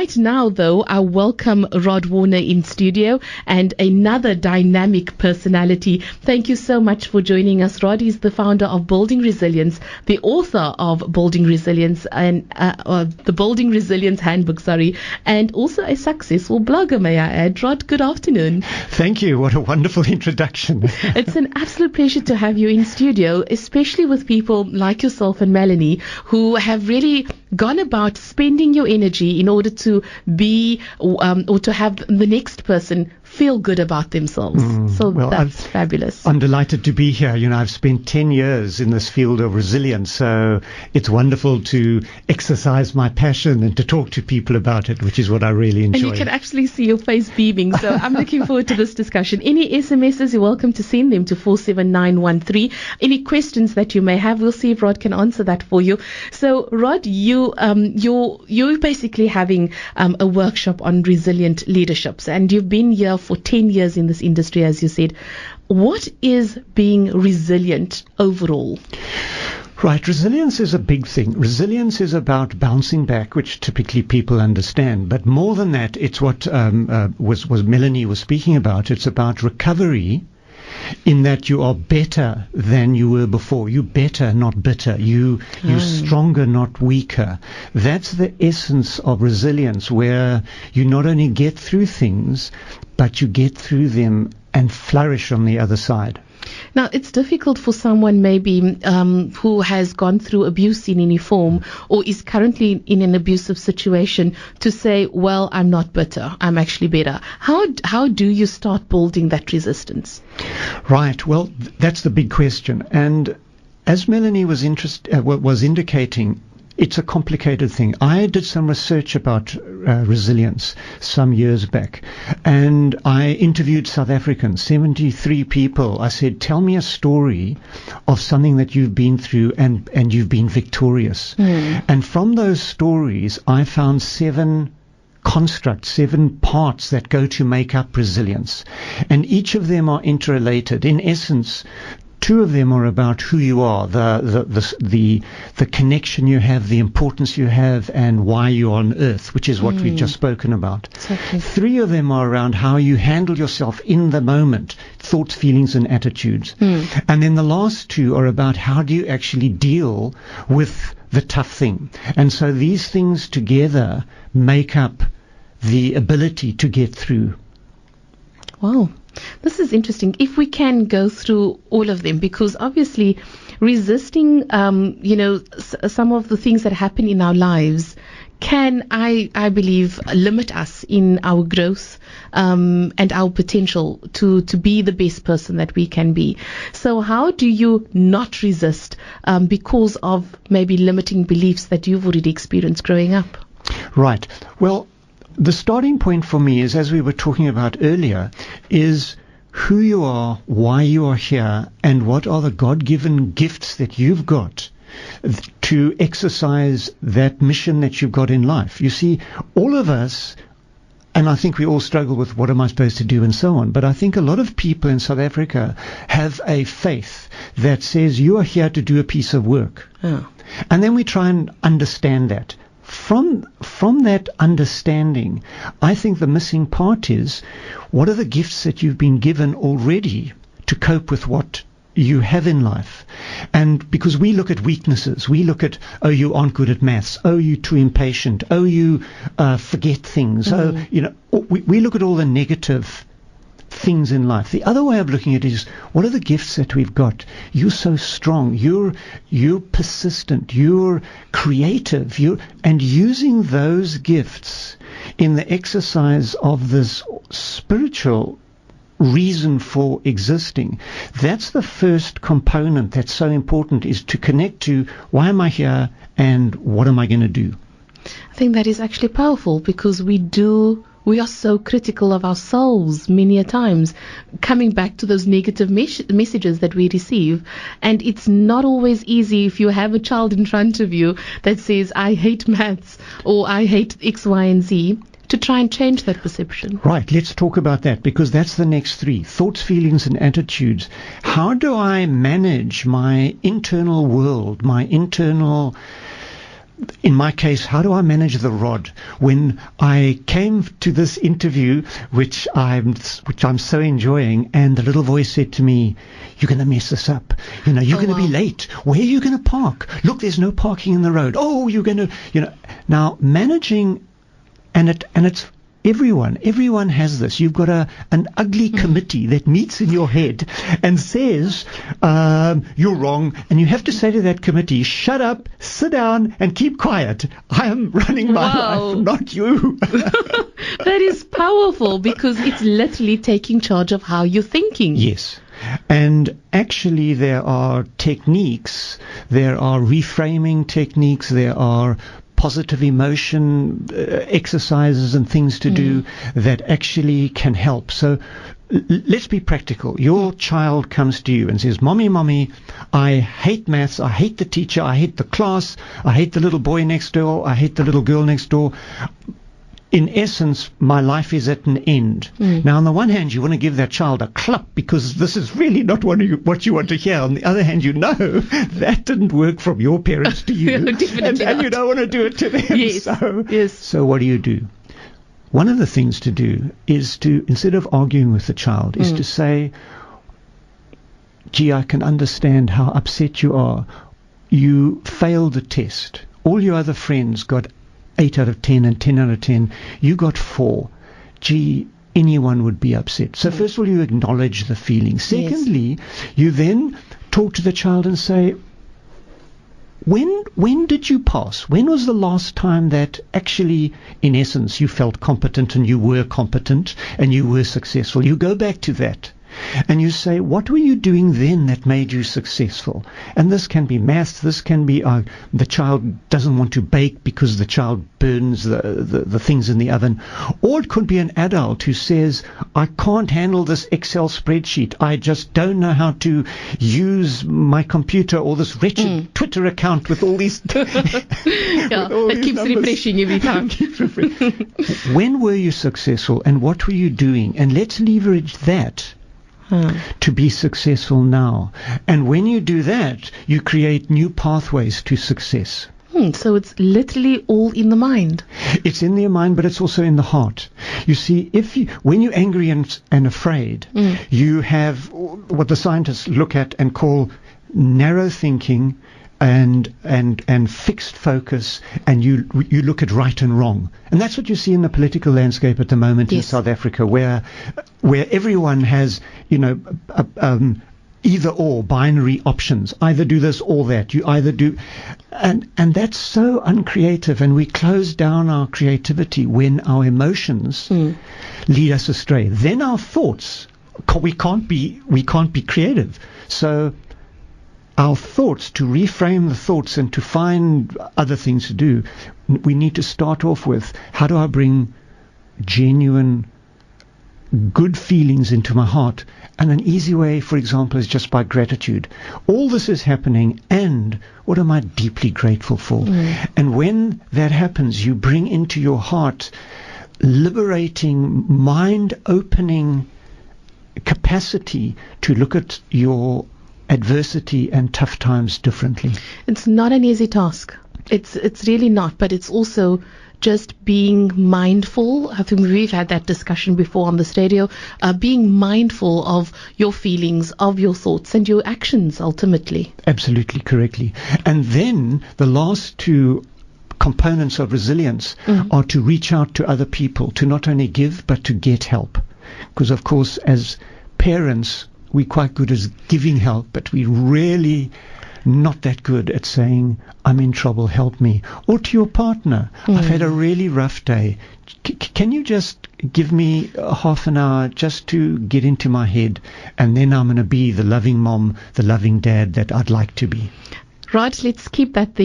Right now, though, I welcome Rod Warner in studio and another dynamic personality. Thank you so much for joining us. Rod is the founder of Building Resilience, the author of Building Resilience and the Building Resilience Handbook, and also a successful blogger, may I add. Rod, good afternoon. Thank you. What a wonderful introduction. It's an absolute pleasure to have you in studio, especially with people like yourself and Melanie who have really gone about spending your energy in order to be or to have the next person feel good about themselves. That's fabulous. I'm delighted to be here. I've spent 10 years in this field of resilience, so it's wonderful to exercise my passion and to talk to people about it, which is what I really enjoy. And you can actually see your face beaming, so I'm looking forward to this discussion. Any SMSs, you're welcome to send them to 47913. Any questions that you may have, we'll see if Rod can answer that for you. So, Rod, you're basically having a workshop on resilient leaderships, and you've been here for 10 years in this industry, as you said. What is being resilient overall? Right, resilience is a big thing. Resilience is about bouncing back, which typically people understand. But more than that, it's what was Melanie was speaking about. It's about recovery, in that you are better than you were before. You're better, not bitter. You're stronger, not weaker. That's the essence of resilience, where you not only get through things, but you get through them and flourish on the other side. Now, it's difficult for someone maybe who has gone through abuse in any form or is currently in an abusive situation to say, well, I'm not bitter, I'm actually better. How do you start building that resistance? Right. Well, that's the big question. And as Melanie was indicating, it's a complicated thing. I did some research about resilience some years back, and I interviewed South Africans, 73 people. I said, tell me a story of something that you've been through and you've been victorious. And from those stories, I found 7 constructs, 7 parts that go to make up resilience. And each of them are interrelated. In essence, 2 of them are about who you are, the connection you have, the importance you have, and why you're on earth, which is what we've just spoken about. Exactly. 3 of them are around how you handle yourself in the moment, thoughts, feelings, and attitudes. And then the last 2 are about how do you actually deal with the tough thing. And so these things together make up the ability to get through. Wow. This is interesting. If we can go through all of them, because obviously resisting, some of the things that happen in our lives can, I believe, limit us in our growth and our potential to be the best person that we can be. So how do you not resist because of maybe limiting beliefs that you've already experienced growing up? Right. Well, the starting point for me is, as we were talking about earlier, is who you are, why you are here, and what are the God-given gifts that you've got to exercise that mission that you've got in life. You see, all of us, and I think we all struggle with what am I supposed to do and so on, but I think a lot of people in South Africa have a faith that says you are here to do a piece of work. Oh. And then we try and understand that. From that understanding, I think the missing part is, what are the gifts that you've been given already to cope with what you have in life? And because we look at weaknesses, we look at, oh, you aren't good at maths, oh, you're too impatient, oh, you forget things, we look at all the negative things in life. The other way of looking at it is, what are the gifts that we've got? You're so strong, you're persistent, you're creative, and using those gifts in the exercise of this spiritual reason for existing. That's the first component that's so important, is to connect to why am I here and what am I going to do? I think that is actually powerful, because we are so critical of ourselves many a times, coming back to those negative messages that we receive. And it's not always easy if you have a child in front of you that says, I hate maths or I hate X, Y, and Z, to try and change that perception. Right, let's talk about that, because that's the next 3. Thoughts, feelings, and attitudes. How do I manage my internal world, my internal in my case, how do I manage the rod? When I came to this interview, which I'm so enjoying, and the little voice said to me, "You're going to mess this up. You're going to be late. Where are you going to park? Look, there's no parking in the road. Oh, you're going to, Now, managing, and it's everyone has this. You've got an ugly committee that meets in your head and says, you're wrong. And you have to say to that committee, shut up, sit down, and keep quiet. I am running my life, not you. That is powerful, because it's literally taking charge of how you're thinking. Yes. And actually there are techniques, there are reframing techniques, there are positive emotion exercises and things to do that actually can help. So let's be practical. Your child comes to you and says, Mommy, I hate maths, I hate the teacher, I hate the class, I hate the little boy next door, I hate the little girl next door. In essence, my life is at an end. Now, on the one hand, you want to give that child a clap because this is really not what you want to hear. On the other hand, that didn't work from your parents to you. No, and you don't want to do it to them. Yes. So what do? One of the things to do is to, instead of arguing with the child, is to say, gee, I can understand how upset you are. You failed the test. All your other friends got 8 out of 10 and 10 out of 10. You got 4. Gee, anyone would be upset. So first of all, you acknowledge the feeling. Secondly, you then talk to the child and say, when did you pass? When was the last time that actually, in essence, you felt competent and you were competent and you were successful? You go back to that. And you say, what were you doing then that made you successful? And this can be maths, this can be the child doesn't want to bake because the child burns the things in the oven. Or it could be an adult who says, I can't handle this Excel spreadsheet. I just don't know how to use my computer or this wretched Twitter account with all these it keeps refreshing every time. When were you successful and what were you doing? And let's leverage that to be successful now. And when you do that, you create new pathways to success. So it's literally all in the mind. It's in the mind, but it's also in the heart. You see, when you're angry and afraid, you have what the scientists look at and call narrow thinking and fixed focus, and you look at right and wrong. And that's what you see in the political landscape at the moment in South Africa, where everyone has, either or binary options. Either do this or that. You either do, and that's so uncreative, and we close down our creativity when our emotions lead us astray. Then our thoughts, we can't be creative. So our thoughts, to reframe the thoughts and to find other things to do, we need to start off with, how do I bring genuine good feelings into my heart? And an easy way, for example, is just by gratitude. All this is happening, and what am I deeply grateful for? And when that happens, you bring into your heart liberating, mind-opening capacity to look at your adversity and tough times differently. It's not an easy task. It's really not, but it's also just being mindful. I think we've had that discussion before on this radio, being mindful of your feelings, of your thoughts and your actions ultimately. Absolutely correctly. And then the last two components of resilience are to reach out to other people, to not only give but to get help. Because of course, as parents, we're quite good at giving help, but we really not that good at saying, I'm in trouble, help me. Or to your partner, I've had a really rough day. Can you just give me half an hour just to get into my head, and then I'm going to be the loving mom, the loving dad that I'd like to be. Right, let's keep that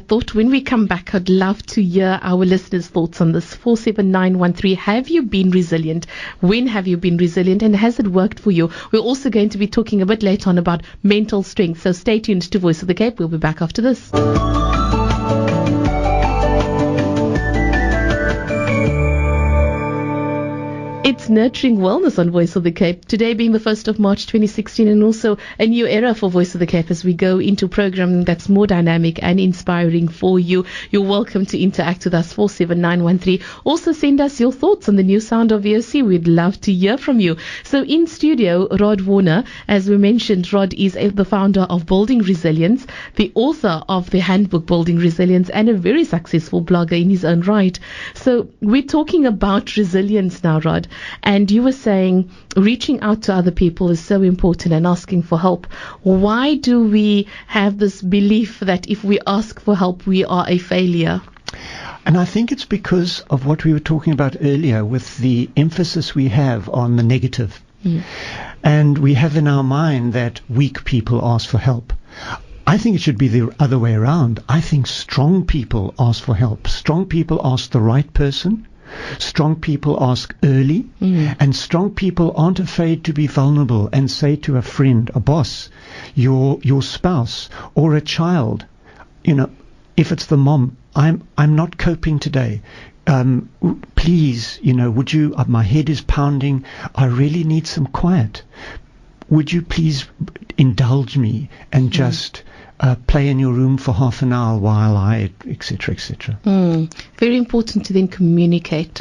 thought. When we come back, I'd love to hear our listeners' thoughts on this. 47913. Have you been resilient? When have you been resilient? And has it worked for you? We're also going to be talking a bit later on about mental strength. So stay tuned to Voice of the Cape. We'll be back after this. it's Nurturing Wellness on Voice of the Cape. Today being the 1st of March 2016, and also a new era for Voice of the Cape as we go into programming that's more dynamic and inspiring for you. You're welcome to interact with us, 47913. Also send us your thoughts on the new sound of VOC. We'd love to hear from you. So in studio, Rod Warner. As we mentioned, Rod is the founder of Building Resilience, the author of the handbook Building Resilience, and a very successful blogger in his own right. So we're talking about resilience now, Rod, and you were saying reaching out to other people is so important and asking for help. Why do we have this belief that if we ask for help, we are a failure? And I think it's because of what we were talking about earlier with the emphasis we have on the negative. And we have in our mind that weak people ask for help. I think it should be the other way around. I think strong people ask for help. Strong people ask the right person. Strong people ask early. And strong people aren't afraid to be vulnerable and say to a friend, a boss, your spouse, or a child, if it's the mom, I'm not coping today. Please, would you, my head is pounding. I really need some quiet. Would you please indulge me and just play in your room for half an hour while I, etc., etc. Very important to then communicate.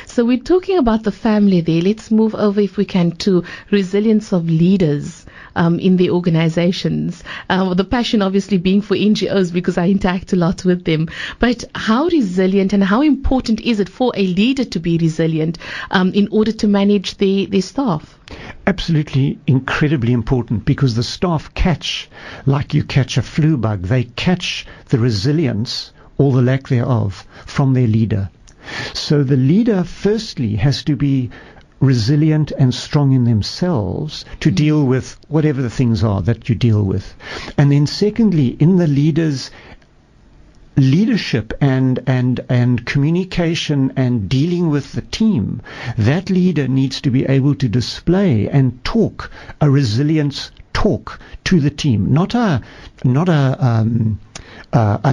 So we're talking about the family there. Let's move over, if we can, to resilience of leaders in the organizations. The passion obviously being for NGOs because I interact a lot with them. But how resilient and how important is it for a leader to be resilient in order to manage their staff? Absolutely incredibly important, because the staff catch, like you catch a flu bug, they catch the resilience or the lack thereof from their leader. So the leader firstly has to be resilient and strong in themselves to deal with whatever the things are that you deal with. And then secondly, in the leader's leadership and communication and dealing with the team, that leader needs to be able to display and talk a resilience talk to the team, not a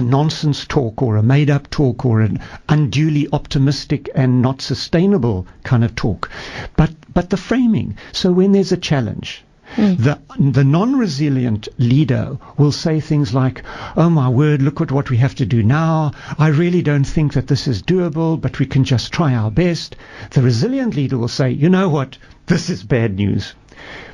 nonsense talk or a made up talk or an unduly optimistic and not sustainable kind of talk, but the framing. So when there's a challenge, the non-resilient leader will say things like, oh my word, look at what we have to do now. I really don't think that this is doable, but we can just try our best. The resilient leader will say, you know what, this is bad news.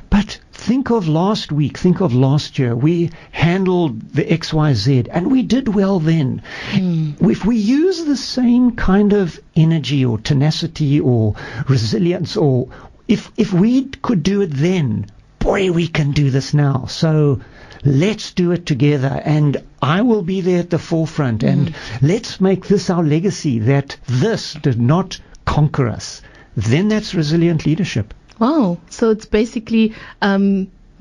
But think of last week, think of last year. We handled the XYZ and we did well then. If we use the same kind of energy or tenacity or resilience, or if we could do it then, boy, we can do this now. So let's do it together, and I will be there at the forefront, and let's make this our legacy, that this did not conquer us. Then that's resilient leadership. Wow. So it's basically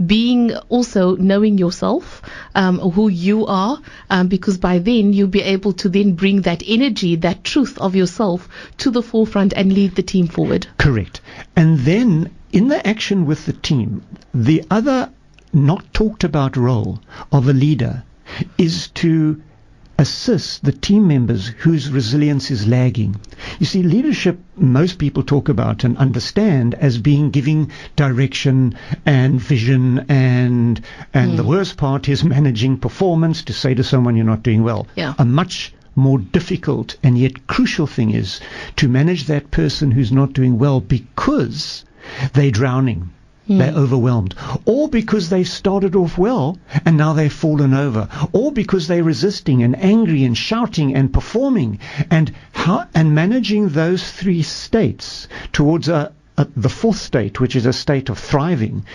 being also knowing yourself, who you are, because by then you'll be able to then bring that energy, that truth of yourself to the forefront and lead the team forward. Correct. And then in the action with the team, the other not talked about role of a leader is to assist the team members whose resilience is lagging. You see, leadership, most people talk about and understand as being giving direction and vision, and the worst part is managing performance, to say to someone you're not doing well. Yeah. A much more difficult and yet crucial thing is to manage that person who's not doing well because they're drowning. They're overwhelmed, or because they started off well and now they've fallen over, or because they're resisting and angry and shouting and performing, and managing those three states towards the fourth state, which is a state of thriving.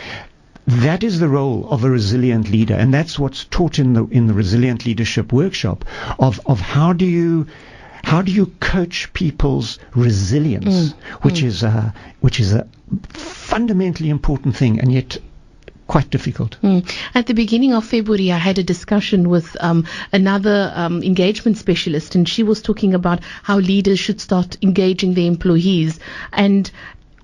That is the role of a resilient leader, and that's what's taught in the resilient leadership workshop of how do you coach people's resilience, which is a fundamentally important thing, and yet quite difficult. At the beginning of February, I had a discussion with another engagement specialist, and she was talking about how leaders should start engaging their employees. And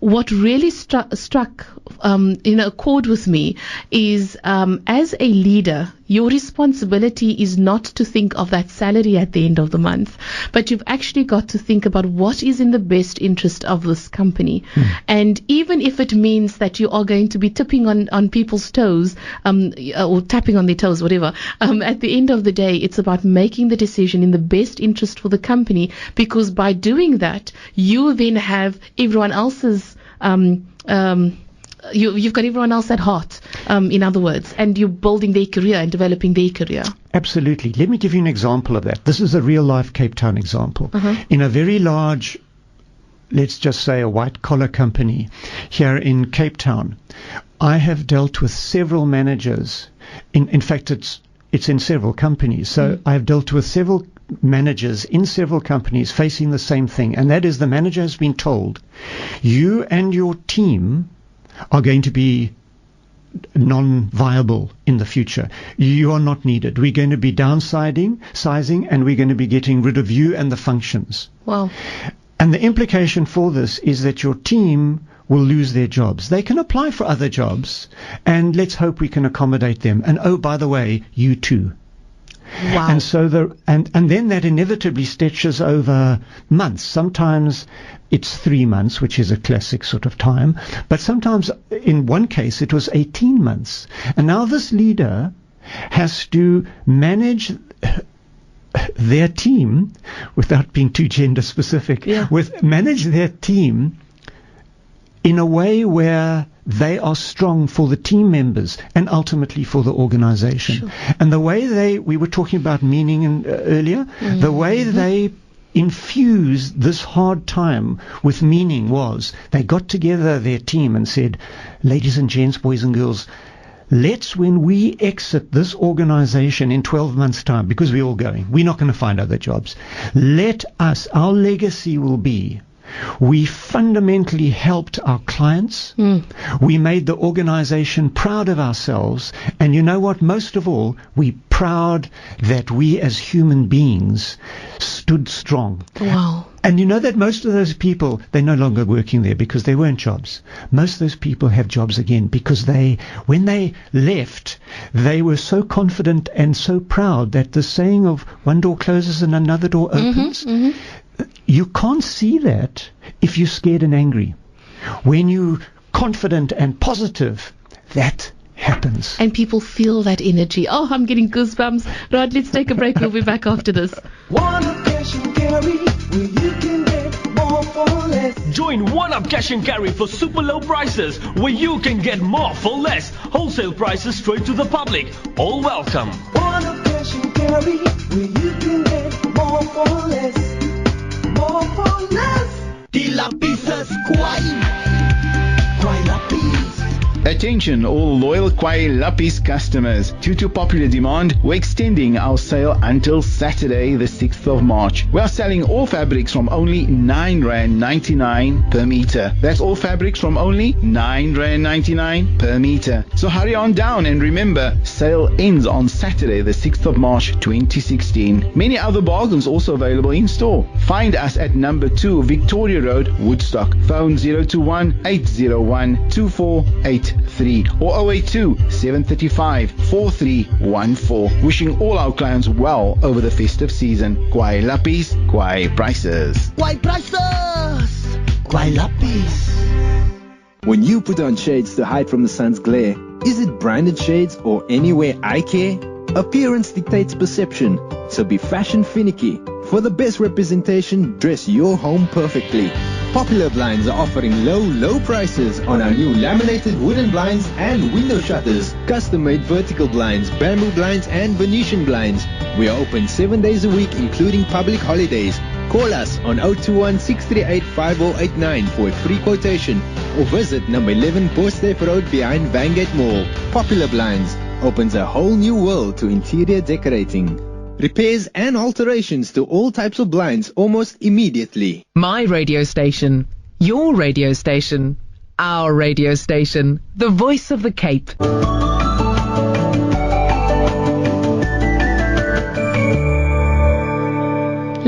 what really struck a chord with me is, as a leader, your responsibility is not to think of that salary at the end of the month, but you've actually got to think about what is in the best interest of this company. And even if it means that you are going to be tipping on people's toes, or tapping on their toes, whatever, at the end of the day, it's about making the decision in the best interest for the company, because by doing that, you then have everyone else's you've got everyone else at heart, in other words, and you're building their career and developing their career. Absolutely. Let me give you an example of that. This is a real life Cape Town example. In a very large, let's just say a white collar company here in Cape Town, I have dealt with several managers. In fact, it's in several companies. So I've dealt with several managers in several companies facing the same thing, and that is the manager has been told, you and your team are going to be non-viable in the future. You are not needed. We're going to be sizing, and we're going to be getting rid of you and the functions. Wow. And the implication for this is that your team will lose their jobs. They can apply for other jobs, and let's hope we can accommodate them. And oh, by the way, you too. Wow. And so and then that inevitably stretches over months. Sometimes it's 3 months, which is a classic sort of time. But sometimes, in one case, it was 18 months. And now this leader has to manage their team, without being too gender specific, manage their team in a way where they are strong for the team members and ultimately for the organization. Sure. And the way we were talking about meaning earlier, the way they infused this hard time with meaning was they got together their team and said, ladies and gents, boys and girls, let's, when we exit this organization in 12 months' time, because we're all going, we're not going to find other jobs, our legacy will be, we fundamentally helped our clients. We made the organization proud of ourselves. And you know what? Most of all, we're proud that we as human beings stood strong. Wow. And you know that most of those people, they're no longer working there because they weren't jobs. Most of those people have jobs again because when they left, they were so confident and so proud that the saying of one door closes and another door opens, you can't see that if you're scared and angry. When you're confident and positive, that happens. And people feel that energy. Oh, I'm getting goosebumps. Rod, let's take a break. We'll be back after this. One of cash and carry, where you can get more for less. Join One Up Cash and Carry for super low prices, where you can get more for less. Wholesale prices straight to the public. All welcome. One of cash and carry, where you can get more for less. More for less. Die lappies is kwai lappies. Attention all loyal Kwai Lappies customers. Due to popular demand, we're extending our sale until Saturday the 6th of March. We are selling all fabrics from only R9.99 per meter. That's all fabrics from only R9.99 per meter. So hurry on down, and remember, sale ends on Saturday the 6th of March 2016. Many other bargains also available in store. Find us at number 2 Victoria Road, Woodstock. Phone 021-801-2483 or 082-735-4314. Wishing all our clients well over the festive season. Kwai Lappies, Kwai Prices. Kwai prices. Kwai lappies. When you put on shades to hide from the sun's glare, is it branded shades or anywhere eye care? Appearance dictates perception, so be fashion finicky. For the best representation, dress your home perfectly. Popular Blinds are offering low prices on our new laminated wooden blinds and window shutters, custom-made vertical blinds, bamboo blinds and Venetian blinds. We are open 7 days a week, including public holidays. Call us on 021-638-5089 for a free quotation, or visit number 11 Borsdorf Road behind Vangate Mall. Popular Blinds opens a whole new world to interior decorating. Repairs and alterations to all types of blinds almost immediately. My radio station, your radio station, our radio station, the voice of the Cape.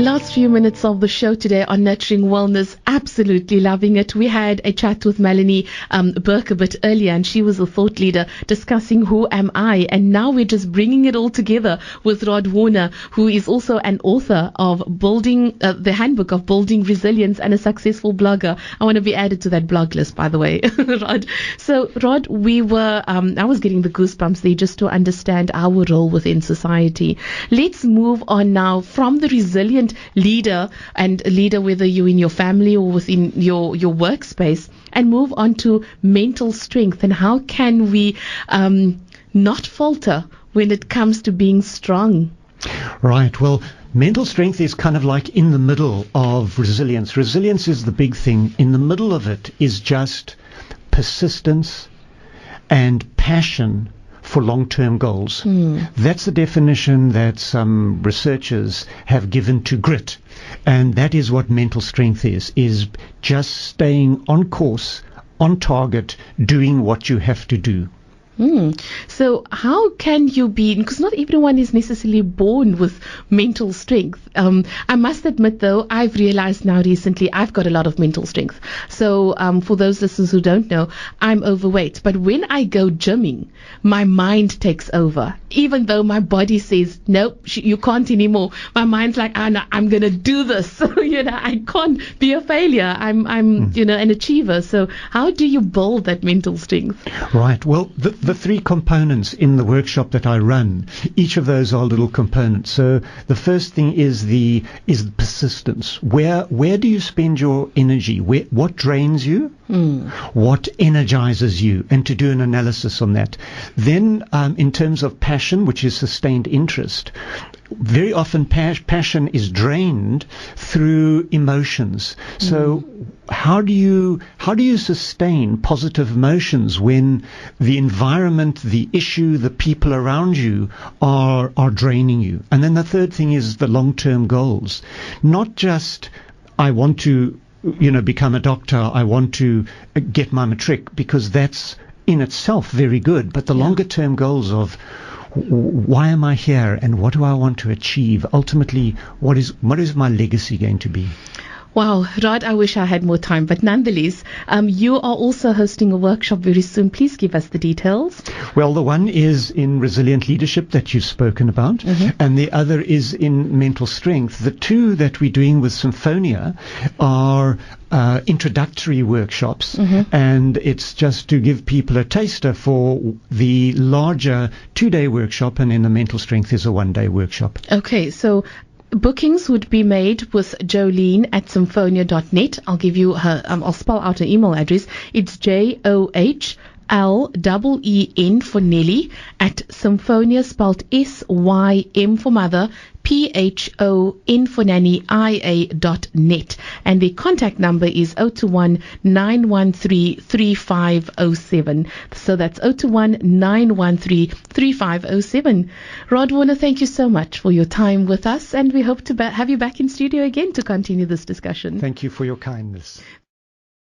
Last few minutes of the show today on Nurturing Wellness, absolutely loving it. We had a chat with Melanie Burke a bit earlier, and she was a thought leader discussing who am I, and now we're just bringing it all together with Rod Warner, who is also an author of Building the Handbook of Building Resilience and a successful blogger. I want to be added to that blog list, by the way, Rod. So, Rod, we were I was getting the goosebumps there just to understand our role within society. Let's move on now from the resilient leader, and leader whether you're in your family or within your workspace, and move on to mental strength, and how can we not falter when it comes to being strong. Right. Well, mental strength is kind of like in the middle of resilience. Resilience is the big thing. In the middle of it is just persistence and passion for long-term goals. That's the definition that some researchers have given to grit. And that is what mental strength is just staying on course, on target, doing what you have to do. So how can you be, because not everyone is necessarily born with mental strength. I must admit, though, I've realized now recently I've got a lot of mental strength. So for those listeners who don't know, I'm overweight. But when I go gymming, my mind takes over. Even though my body says, nope, you can't anymore. My mind's like, no, I'm going to do this. So, I can't be a failure. I'm an achiever. So how do you build that mental strength? Right. Well, the three components in the workshop that I run, each of those are little components. So the first thing is the persistence. Where do you spend your energy? What drains you? What energizes you? And to do an analysis on that. Then in terms of passion, which is sustained interest, very often passion is drained through emotions. So how do you sustain positive emotions when the environment, the issue, the people around you are draining you? And then the third thing is the long-term goals. Not just I want to become a doctor, I want to get my matric, because that's in itself very good, but the longer term goals of why am I here and what do I want to achieve? Ultimately, what is my legacy going to be? Wow, Rod, I wish I had more time, but nonetheless, you are also hosting a workshop very soon. Please give us the details. Well, the one is in resilient leadership that you've spoken about, and the other is in mental strength. The two that we're doing with Symphonia are introductory workshops, and it's just to give people a taster for the larger 2-day workshop, and then the mental strength is a 1-day workshop. Okay, so bookings would be made with Jolene at symphonia.net. I'll give you her, I'll spell out her email address. It's JOHLEEN for Nelly at Symphonia, spelled SYM for mother, PHON for nanny, IA.net. And the contact number is 021 913 3507. So that's 021 913 3507. Rod Warner, thank you so much for your time with us, and we hope to have you back in studio again to continue this discussion. Thank you for your kindness.